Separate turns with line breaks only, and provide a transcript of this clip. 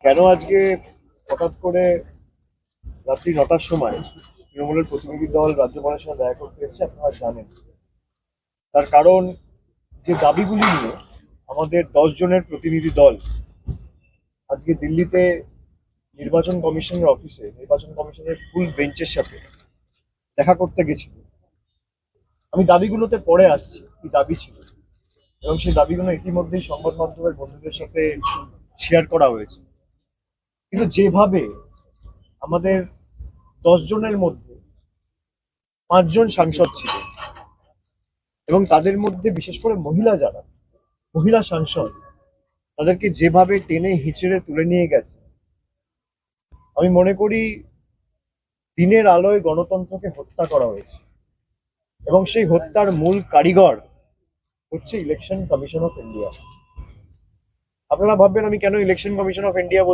কেন আজকে হঠাৎ করে রাত্রি 9টার সময় তৃণমূলের প্রতিনিধি দল রাজ্যপালের সঙ্গে দেখা করতে এসেছে আপনারা জানেন। তার কারণ, যে দাবিগুলি নিয়ে আমাদের 10 জনের প্রতিনিধি দল আজকে দিল্লিতে নির্বাচন কমিশনের অফিসে নির্বাচন কমিশনের ফুল বেঞ্চের সাথে দেখা করতে গেছিল। আমি দাবিগুলোতে পরে আসছি কি দাবি ছিল, এবং সেই দাবিগুলো ইতিমধ্যেই সংবাদ মাধ্যমের বন্ধুদের সাথে শেয়ার করা হয়েছে। কিন্তু যেভাবে আমাদের 10 জনের মধ্যে 5 জন সাংসদ ছিল, এবং তাদের মধ্যে বিশেষ করে মহিলা সাংসদ, তাদেরকে যেভাবে টেনে হিঁচড়ে তুলে নিয়ে গেছে, আমি মনে করি দিনের আলোয় গণতন্ত্রকে হত্যা করা হয়েছে। এবং সেই হত্যার মূল কারিগর হচ্ছে ইলেকশন কমিশন অফ ইন্ডিয়া। আপনারা ভাববেন আমি কেন ইলেকশন কমিশন অফ ইন্ডিয়া